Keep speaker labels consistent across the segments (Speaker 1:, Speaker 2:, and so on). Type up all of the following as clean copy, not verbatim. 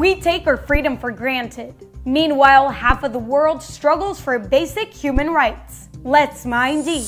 Speaker 1: We take our freedom for granted. Meanwhile, half of the world struggles for basic human rights. Let's mind ye.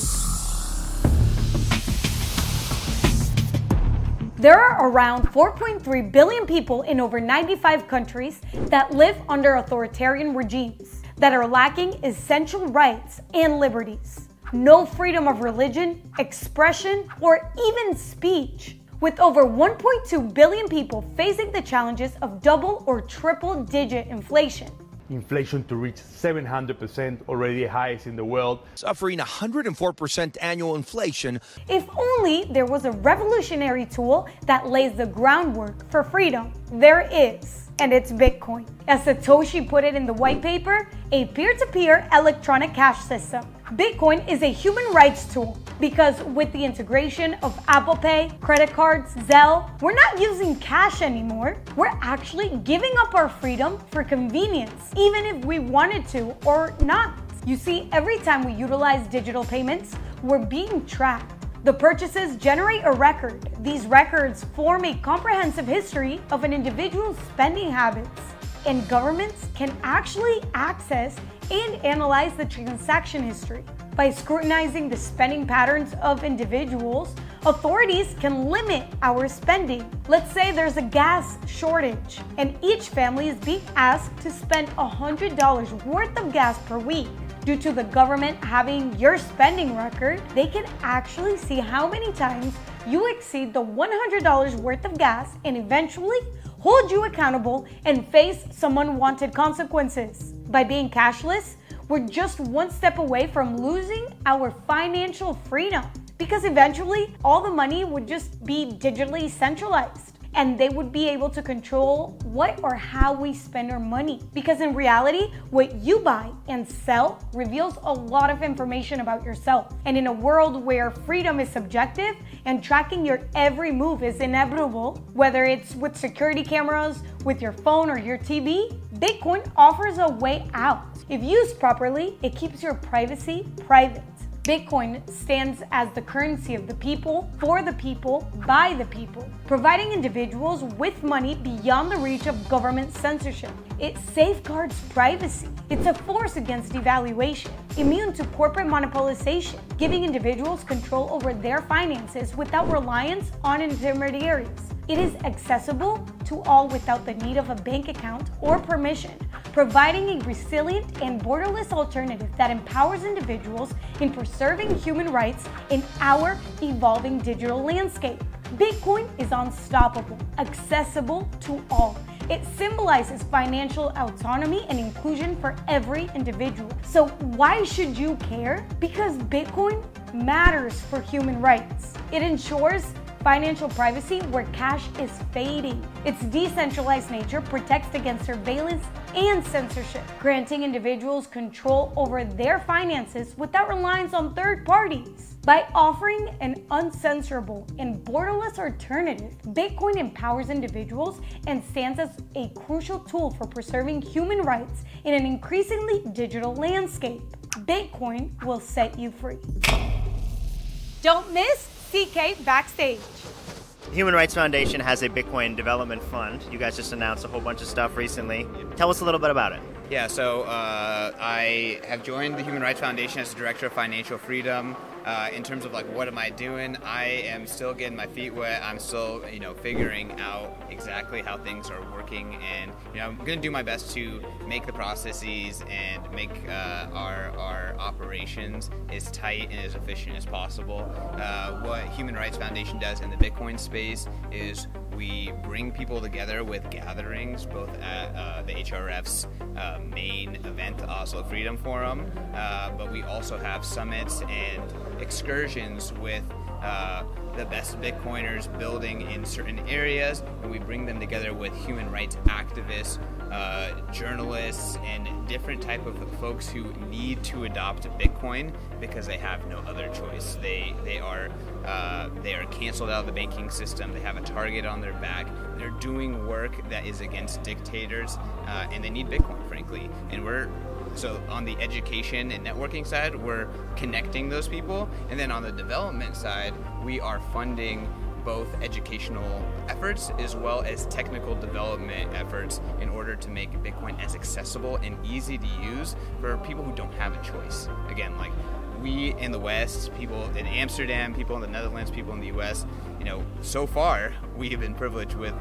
Speaker 1: There are around 4.3 billion people in over 95 countries that live under authoritarian regimes that are lacking essential rights and liberties. No freedom of religion, expression, or even speech. With over 1.2 billion people facing the challenges of double or triple digit inflation.
Speaker 2: Inflation to reach 700%, already the highest in the world.
Speaker 3: Suffering 104% annual inflation.
Speaker 1: If only there was a revolutionary tool that lays the groundwork for freedom. There is, and it's Bitcoin. As Satoshi put it in the white paper, a peer-to-peer electronic cash system. Bitcoin is a human rights tool because with the integration of Apple Pay, credit cards, Zelle, we're not using cash anymore. We're actually giving up our freedom for convenience, even if we wanted to or not. You see, every time we utilize digital payments, we're being tracked. The purchases generate a record. These records form a comprehensive history of an individual's spending habits. And governments can actually access and analyze the transaction history. By scrutinizing the spending patterns of individuals, authorities can limit our spending. Let's say there's a gas shortage, and each family is being asked to spend $100 worth of gas per week. Due to the government having your spending record, they can actually see how many times you exceed the $100 worth of gas and eventually hold you accountable and face some unwanted consequences. By being cashless, we're just one step away from losing our financial freedom because eventually all the money would just be digitally centralized and they would be able to control what or how we spend our money. Because in reality, what you buy and sell reveals a lot of information about yourself. And in a world where freedom is subjective and tracking your every move is inevitable, whether it's with security cameras, with your phone or your TV, Bitcoin offers a way out. If used properly, it keeps your privacy private. Bitcoin stands as the currency of the people, for the people, by the people, providing individuals with money beyond the reach of government censorship. It safeguards privacy. It's a force against devaluation, immune to corporate monopolization, giving individuals control over their finances without reliance on intermediaries. It is accessible to all without the need of a bank account or permission, providing a resilient and borderless alternative that empowers individuals in preserving human rights in our evolving digital landscape. Bitcoin is unstoppable, accessible to all. It symbolizes financial autonomy and inclusion for every individual. So why should you care? Because Bitcoin matters for human rights. It ensures financial privacy where cash is fading. Its decentralized nature protects against surveillance and censorship, granting individuals control over their finances without reliance on third parties. By offering an uncensorable and borderless alternative, Bitcoin empowers individuals and stands as a crucial tool for preserving human rights in an increasingly digital landscape. Bitcoin will set you free. Don't miss CK Backstage.
Speaker 4: The Human Rights Foundation has a Bitcoin development fund. You guys just announced a whole bunch of stuff recently. Tell us a little bit about it.
Speaker 5: Yeah, so I have joined the Human Rights Foundation as the Director of Financial Freedom. In terms of like, what am I doing? I am still getting my feet wet. I'm still, figuring out exactly how things are working, and I'm going to do my best to make the processes and make our operations as tight and as efficient as possible. What Human Rights Foundation does in the Bitcoin space is we bring people together with gatherings, both at the HRF's main event, the Oslo Freedom Forum, but we also have summits and excursions with the best Bitcoiners building in certain areas, and we bring them together with human rights activists, journalists, and different type of folks who need to adopt Bitcoin because they have no other choice. They are canceled out of the banking system. They have a target on their back. They're doing work that is against dictators, and they need Bitcoin, frankly. And so on the education and networking side, we're connecting those people. And then on the development side, we are funding both educational efforts as well as technical development efforts in order to make Bitcoin as accessible and easy to use for people who don't have a choice. Again, like we in the West, people in Amsterdam, people in the Netherlands, people in the US, so far we have been privileged with,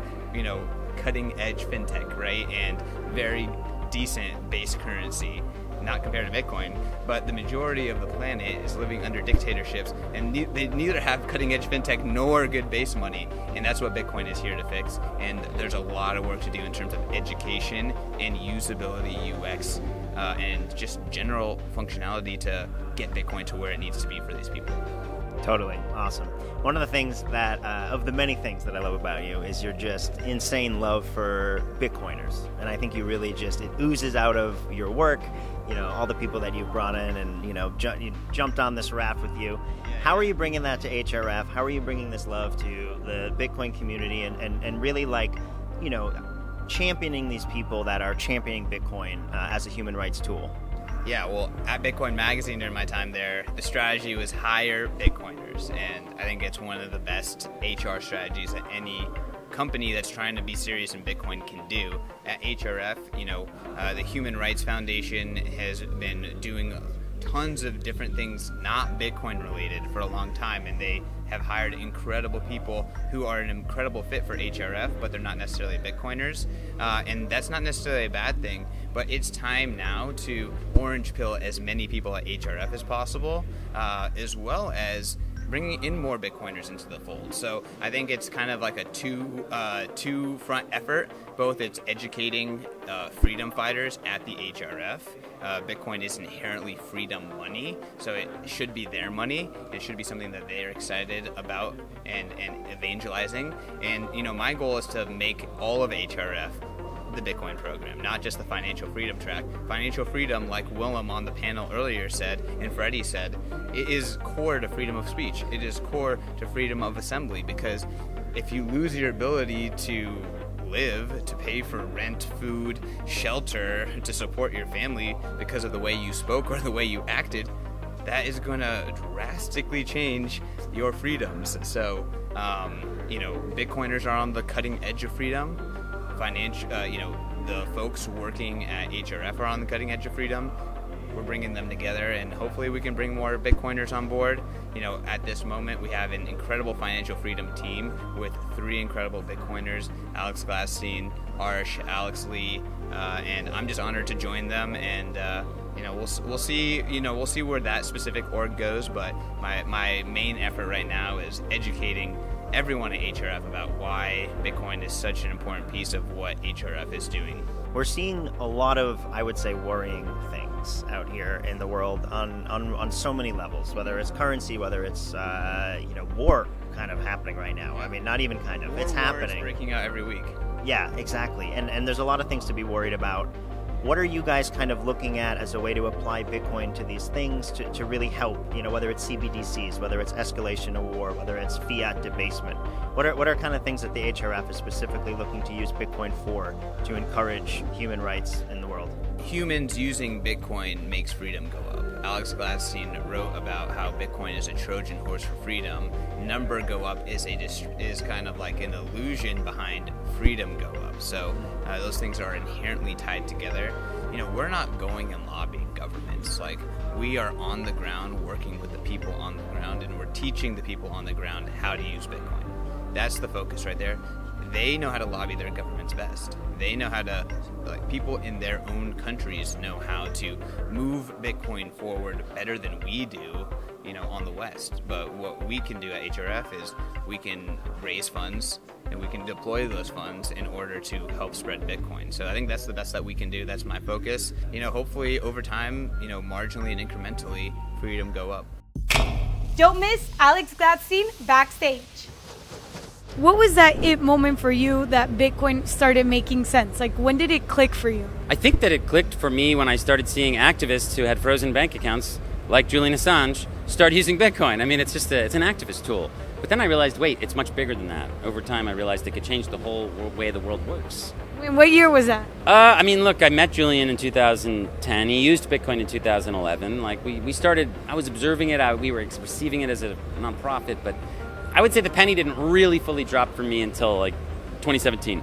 Speaker 5: cutting edge fintech, right? And very decent base currency, not compared to Bitcoin, but the majority of the planet is living under dictatorships, and they neither have cutting-edge fintech nor good base money, and that's what Bitcoin is here to fix. And there's a lot of work to do in terms of education and usability, UX, and just general functionality to get Bitcoin to where it needs to be for these people.
Speaker 4: Totally. Awesome. One of the things that, of the many things that I love about you is your just insane love for Bitcoiners. And I think you really just, it oozes out of your work, all the people that you've brought in and, you jumped on this raft with you. How are you bringing that to HRF? How are you bringing this love to the Bitcoin community and really championing these people that are championing Bitcoin as a human rights tool?
Speaker 5: Yeah, well, at Bitcoin Magazine during my time there, the strategy was hire Bitcoiners, and I think it's one of the best HR strategies that any company that's trying to be serious in Bitcoin can do. At HRF, the Human Rights Foundation has been doing tons of different things not Bitcoin related for a long time, and they have hired incredible people who are an incredible fit for HRF, but they're not necessarily Bitcoiners, and that's not necessarily a bad thing, but it's time now to orange pill as many people at HRF as possible, as well as bringing in more Bitcoiners into the fold. So I think it's kind of like a two-front effort. Both it's educating freedom fighters at the HRF. Bitcoin is inherently freedom money, so it should be their money. It should be something that they're excited about and evangelizing. And my goal is to make all of HRF the Bitcoin program, not just the financial freedom track. Financial freedom, like Willem on the panel earlier said, and Freddie said, it is core to freedom of speech. It is core to freedom of assembly, because if you lose your ability to live, to pay for rent, food, shelter, to support your family because of the way you spoke or the way you acted, that is going to drastically change your freedoms. So, Bitcoiners are on the cutting edge of freedom. The folks working at HRF are on the cutting edge of freedom. We're bringing them together, and hopefully we can bring more Bitcoiners on board. At this moment, we have an incredible financial freedom team with 3 incredible Bitcoiners: Alex Gladstein, Arsh, Alex Lee, and I'm just honored to join them. And we'll see. We'll see where that specific org goes. But my main effort right now is educating everyone at HRF about why Bitcoin is such an important piece of what HRF is doing.
Speaker 4: We're seeing a lot of, I would say, worrying things out here in the world on so many levels, whether it's currency, whether it's war kind of happening right now. I mean, not even kind of, it's happening.
Speaker 5: It's breaking out every week.
Speaker 4: Yeah, exactly. And there's a lot of things to be worried about. What are you guys kind of looking at as a way to apply Bitcoin to these things to really help, whether it's CBDCs, whether it's escalation of war, whether it's fiat debasement? What are kind of things that the HRF is specifically looking to use Bitcoin for to encourage human rights in the world?
Speaker 5: Humans using Bitcoin makes freedom go up. Alex Gladstein wrote about how Bitcoin is a Trojan horse for freedom. Number go up is kind of like an illusion behind freedom go up. So those things are inherently tied together. We're not going and lobbying governments. Like, we are on the ground working with the people on the ground, and we're teaching the people on the ground how to use Bitcoin. That's the focus right there. They know how to lobby their governments best. They know how to, people in their own countries know how to move Bitcoin forward better than we do, on the West. But what we can do at HRF is we can raise funds and we can deploy those funds in order to help spread Bitcoin. So I think that's the best that we can do. That's my focus. Hopefully over time, marginally and incrementally, freedom go up.
Speaker 1: Don't miss Alex Gladstein Backstage. What was that it moment for you that Bitcoin started making sense? Like, when did it click for you?
Speaker 6: I think that it clicked for me when I started seeing activists who had frozen bank accounts, like Julian Assange, start using Bitcoin. I mean, it's an activist tool. But then I realized, wait, it's much bigger than that. Over time, I realized it could change the whole way the world works.
Speaker 1: What year was that?
Speaker 6: Look, I met Julian in 2010. He used Bitcoin in 2011. We started, I was observing it. We were receiving it as a nonprofit, but I would say the penny didn't really fully drop for me until like 2017.